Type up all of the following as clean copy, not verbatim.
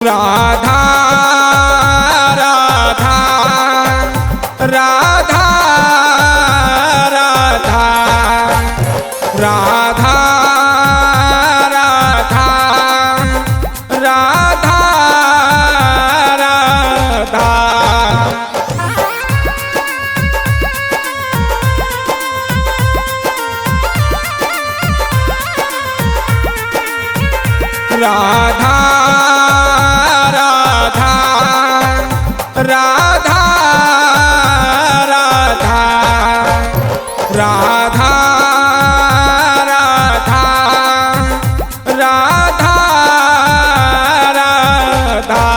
राधा राधा राधा राधा राधा राधा राधा राधा। राधा राधा राधा राधा राधा राधा राधा।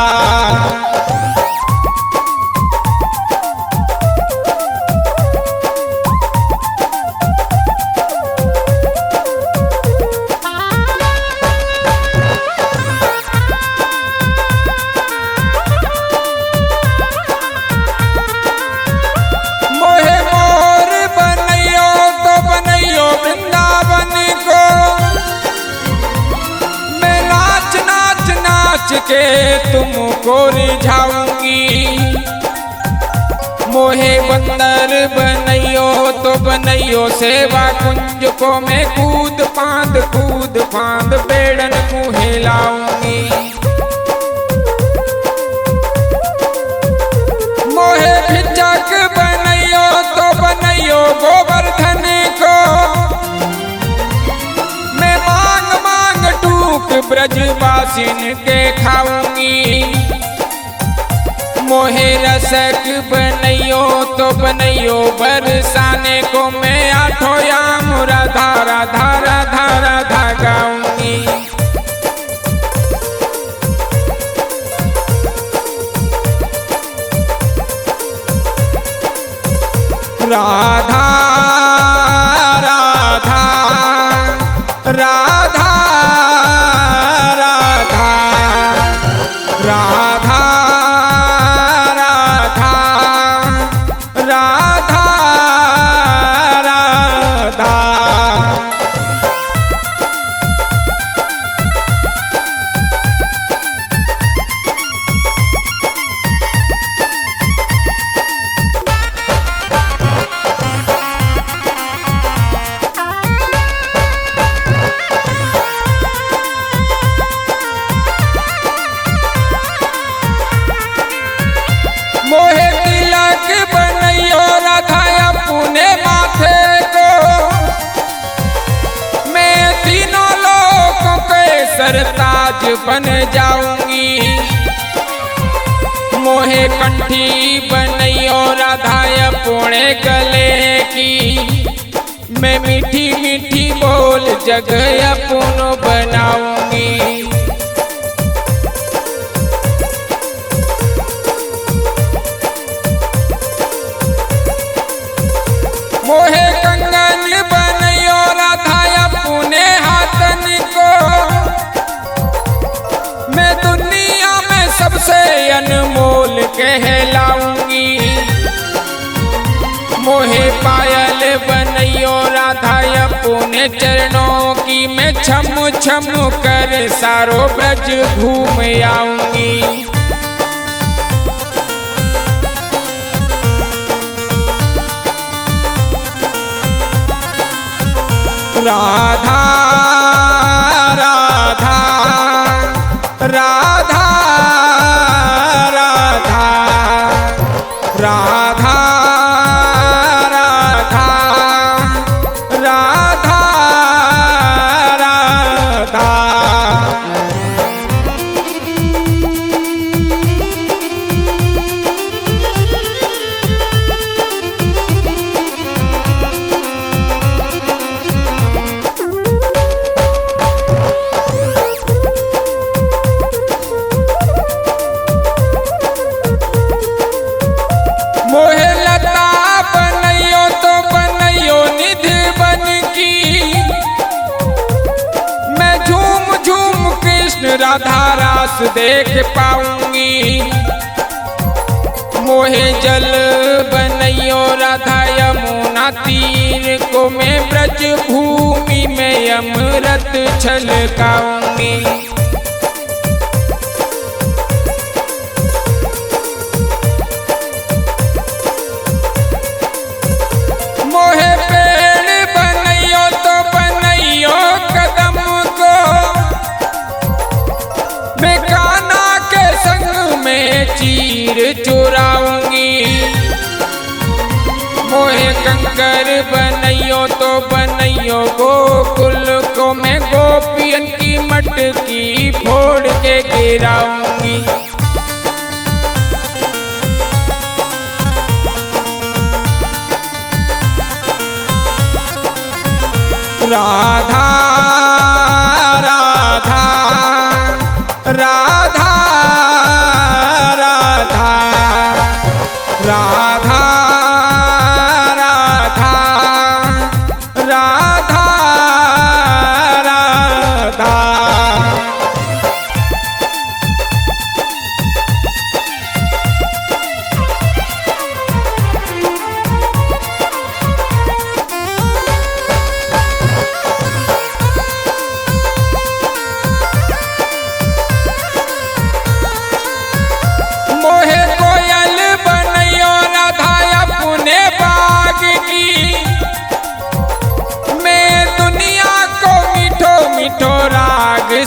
के तुमको रिझाऊंगी, मोहे बंदर बनइयो तो बनइयो सेवा कुंज को मैं कूद फांद बेड़न मुहे लाऊंगी। मोहे भिचक बनइयो तो बनइयो गोवर्धन को मैं मांग मांग टूक ब्रजवासिन के खाऊंगी। मोहे रसक बनइयो तो बनइयो बरसाने को मैं आठों याम राधा राधा राधा राधा गाऊंगी। राधा राधा राधा राधा राधा राधा राधा राधा। मोहे तिलक बनइयो राधा अपने माथे को, मैं तीनों लोगों के सरताज बन जाऊंगी। मोहे कंठी बनइयो राधा अपने गले की, मैं मीठी मीठी बोल जग अपनो बनाऊंगी। मोहे कंगन बनइयो राधा अपने हाथन को, मैं दुनिया में सबसे अनमोल कहलाऊंगी। मोहे पायल बनइयो राधा अपने चरणों की, मैं छम छम कर सारो ब्रज घूम आऊंगी। राधा राधा राधा राधा राधा राधा राधा राधा। मोहे लता बनइयो तो बनइयो निधि बन की, मैं झूम झूम कृष्ण राधा रास देख पाऊंगी। मोहे जल बनइयो राधा यमुना तीर को, मैं ब्रज भूमि में अमृत छलकाऊंगी। हीर चुराऊंगी। मोहे कंकर बनैयो तो बनैयो गोकुल को मैं गोपियन की मटकी फोड़ के गिराऊंगी। राधा राधा राधा राधा राधा राधा राधा राधा।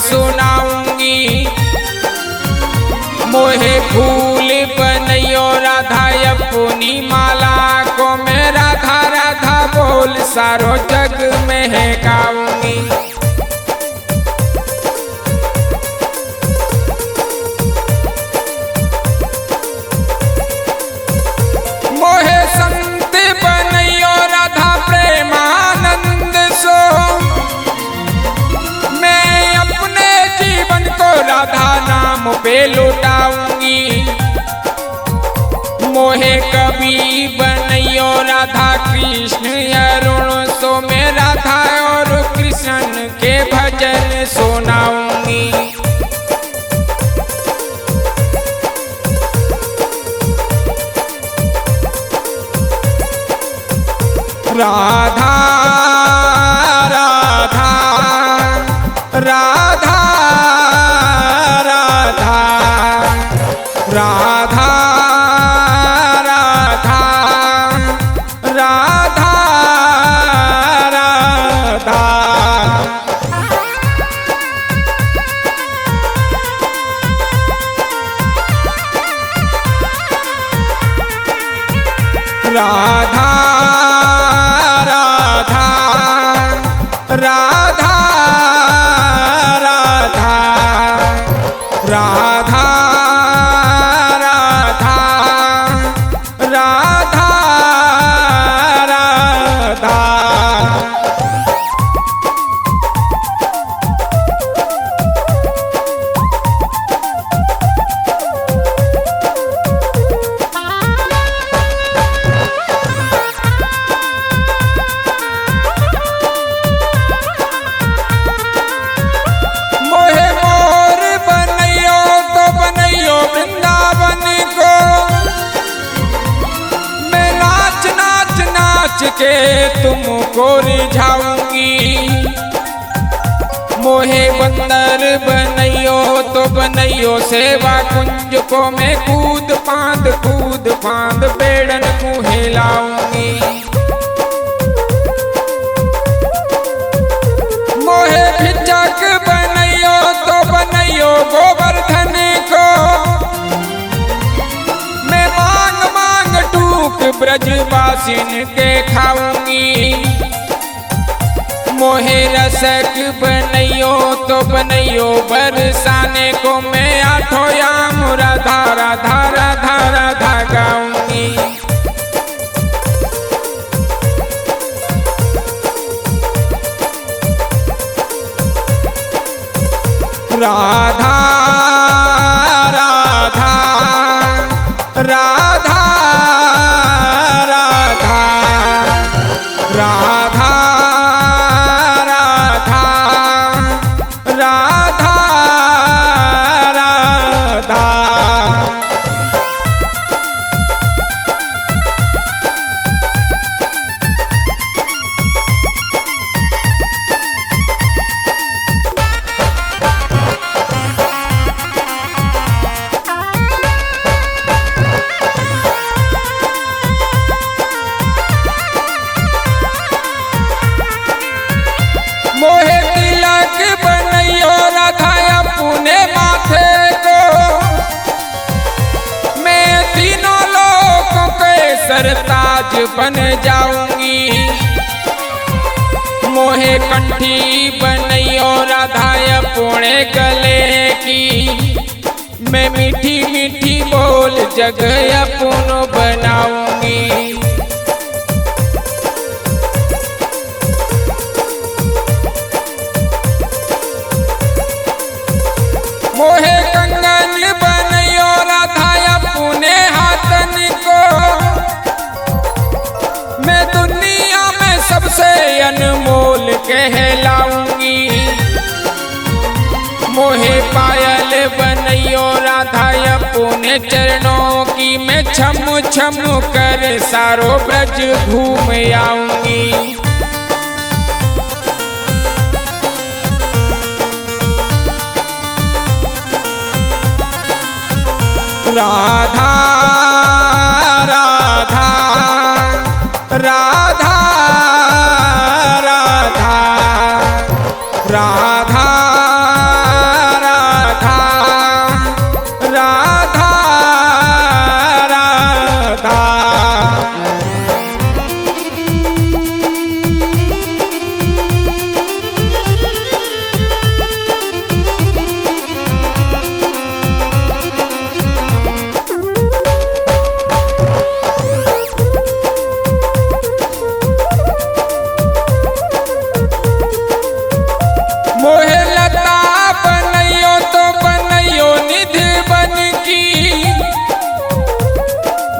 सुनाऊंगी मोहे फूल बनैयो राधा अपनी माला को मैं राधा राधा बोल सारो जग में है गाऊंगी। मोहे संत बनैयो राधा प्रेमानंद सो राधा नाम पे लुटाऊंगी। मोहे कवि बनैयो राधा कृष्ण अरुण सो मैं राधा और कृष्ण के भजन सुनाऊंगी। राधा राधा राधा राधा राधा राधा राधा। राधा राधा राधा राधा राधा के तुमको रिझाऊंगी। मोहे बंदर बनैयो तो बनैयो सेवा कुंज को मैं कूद फांद बेड़न को हिलाऊंगी। मोहे भिचक बनैयो तो बनैयो गोवर्धन को मैं मांग टूक ब्रजवासिन के खाऊंगी। मोहे रसक बनैयो तो बनैयो बरसाने को मैं आठों याम राधा राधा राधा राधा गाऊंगी। राधा राधा राधा राधा राधा राधा राधा राधा। बन जाऊंगी। मोहे कंठी बनैयो राधा अपने गले की, मैं मीठी मीठी बोल जग अपनो बनाऊंगी। मोहे कंगन बनैयो राधा अपने हाथन को, मैं दुनिया में सबसे अनमोल कहलाऊंगी। मोहे पायल बनैयो राधा अपने चरणों की, मैं छम छम कर सारो ब्रज घूम आऊंगी। राधा राधा राधा राधा राधा राधा राधा राधा। मोहे लता बनैयो तो बनैयो निधि बन की,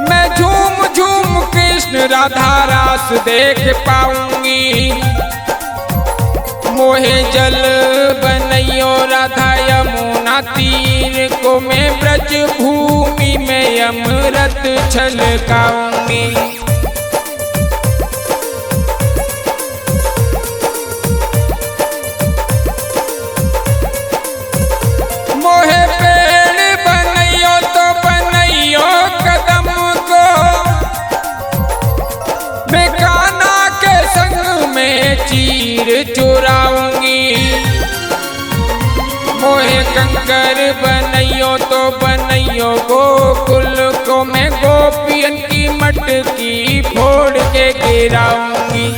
मैं झूम झूम कृष्ण राधा रास देख पाऊंगी। मोहे जल बनैयो राधा यमुना तीर को, मैं ब्रज भूमि में अमृत छलकाऊंगी। मोहे पेड़ बनैयो तो बनैयो कदम को, मैं कान्हा के संग में चीर चुराऊंगी। मोहे कंकर बनैयो तो बनैयो गोकुल को, मैं गोपियन की मटकी फोड़ के गिराऊंगी।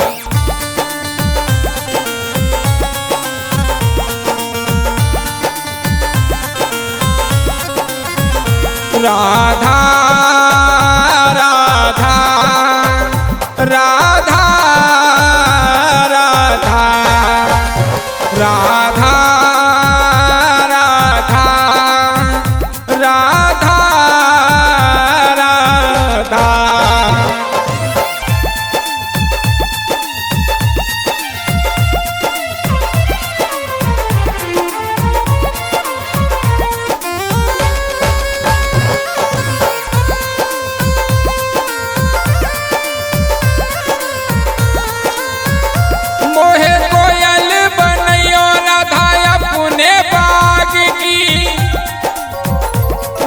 राधा राधा राधा राधा राधा राधा राधा राधा। मोहे कोयल बनैयो राधा अपने बाग की,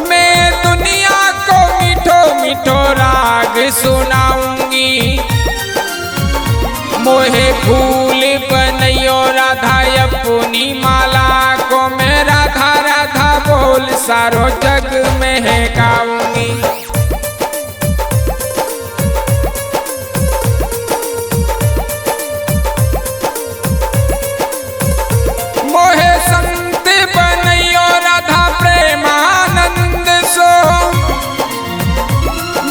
मैं दुनिया को मीठो मीठो राग सुनाऊंगी। मोहे फूल बनैयो राधा अपनी माला को, मैं राधा राधा बोल सारो जग महकाऊंगी। मोहे संत बनैयो राधा प्रेमानंद सो,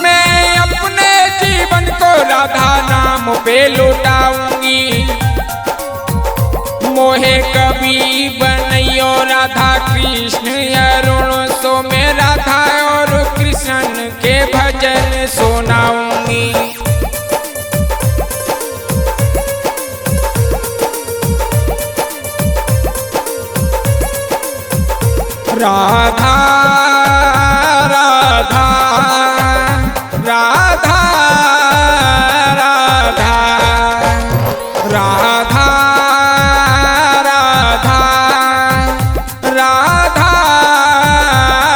मैं अपने जीवन को राधा नाम पे लुटाऊंगी। मोहे कवि बनैयो राधा कृष्ण अरुण सो, मैं राधा और कृष्ण के भजन सुनाऊंगी। राधा राधा राधा राधा राधा राधा राधा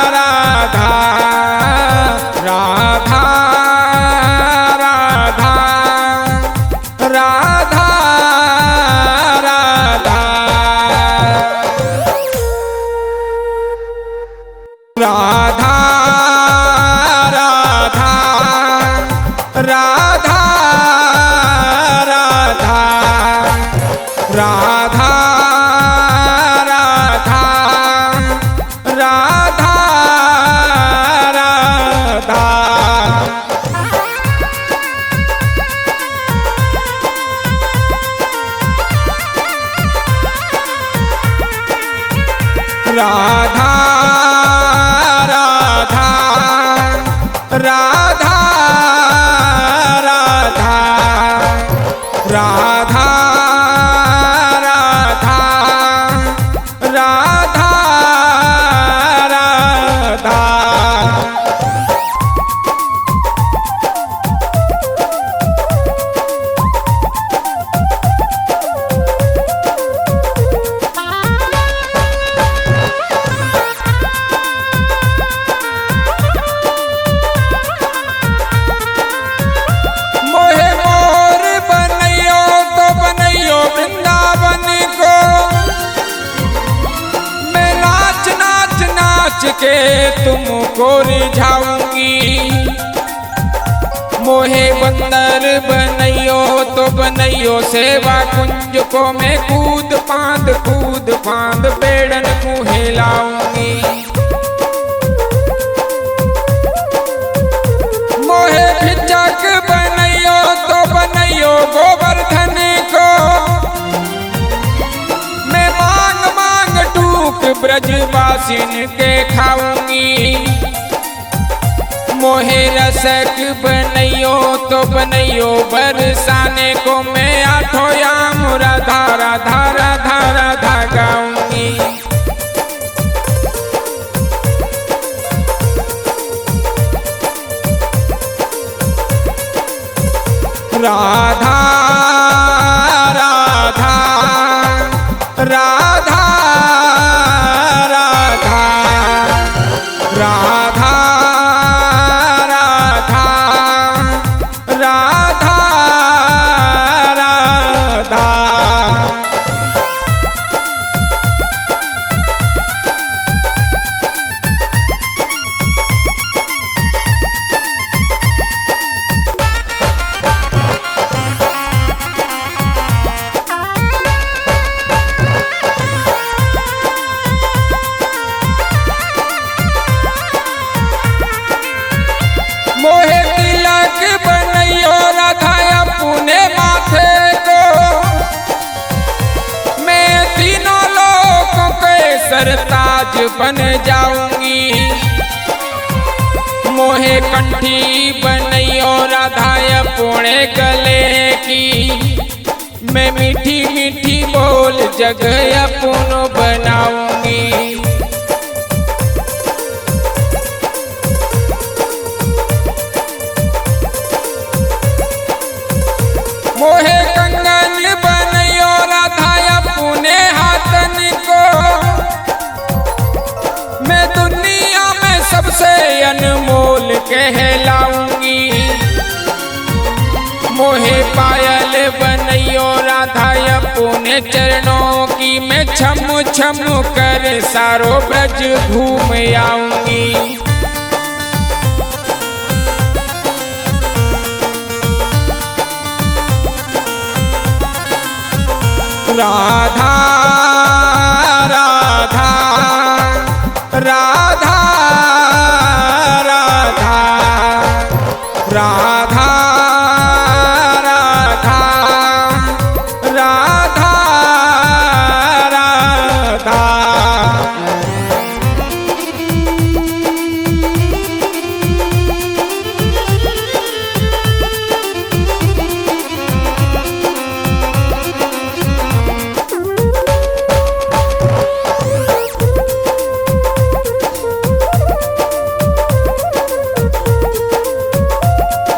राधा राधा राधा राधा राधा राधा राधा तुमको रिझाऊंगी। मोहे बंदर बनैयो तो बनैयो सेवा कुंज को मैं कूद फांद बेड़न को हिलाऊंगी। मोहे भिक्षक बनैयो तो बनैयो गोवर्धन को मैं मांग मांग टूक ब्रजवासिन के खाऊंगी। मोहे रसक बनैयो तो बनैयो बरसाने को मैं आठों याम राधा राधा राधा राधा गाऊंगी। राधा राधा राधा राधा राधा राधा राधा। मोहे तिलक बनैयो राधा अपने माथे को मैं तीनों लोगों के सरताज बन जाऊंगी। मोहे कंठी बनैयो राधा अपने गले की मैं मीठी मीठी बोल जग अपन बनाऊंगी। मोहे कंगन बनैयो राधा अपने हाथन को मैं दुनिया में सबसे अनमोल कहलाऊंगी। मोहे पायल बनैयो राधा अपने चरणों की मैं छम छम कर सारो ब्रज घूम आऊंगी। राधा राधा राधा राधा राधा राधा राधा राधा।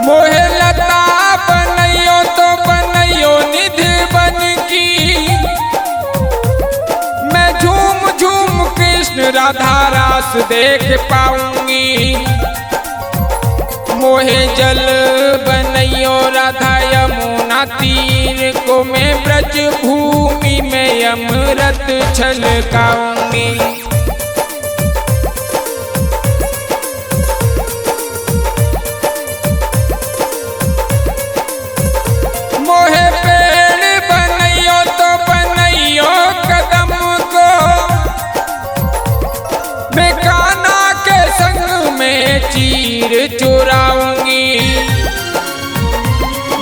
मोहे लता बनैयो तो बनैयो निधि बन की मैं झूम झूम कृष्ण राधा रास देख पाऊंगी। मोहे जल बनैयो राधा यमुना तीर को मैं ब्रज भूमि में अमृत छलकाऊंगी। मोहे पेड़ बनैयो तो बनैयो कदम को मैं कान्हा के संग में चीर चुराऊंगी।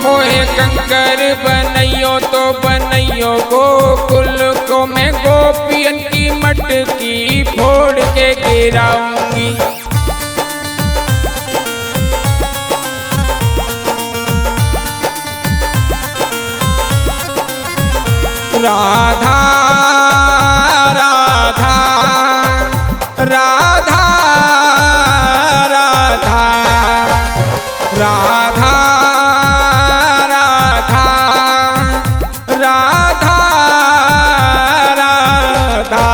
मोहे कंकर बनैयो तो बनैयो गोकुल को मैं गोपियन की मटकी फोड़ के गिराऊंगी। राधा राधा राधा राधा राधा राधा राधा राधा।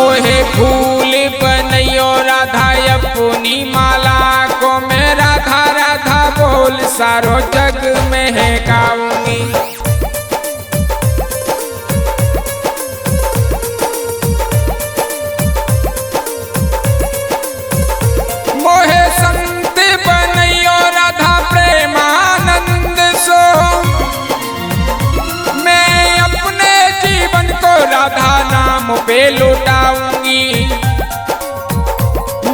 मोहे फूल बनैयो राधा अपनी माला को मैं राधा राधा बोल सारो जग में है गाऊंगी। मोहे संत बनैयो राधा प्रेमानंद सो मैं अपने जीवन को राधा नाम पे लुटाऊंगी।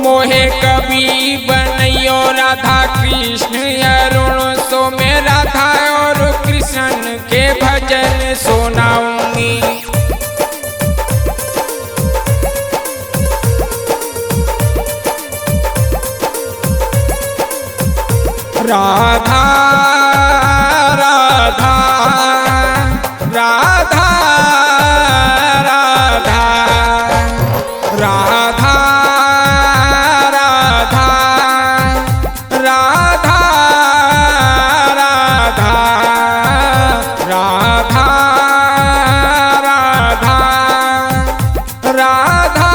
मोहे कवि बनैयो राधा कृष्ण अरुण सो मैं राधा और कृष्ण के भजन सुनाऊंगी। राधा राधा राधा राधा राधा राधा राधा राधा राधा राधा राधा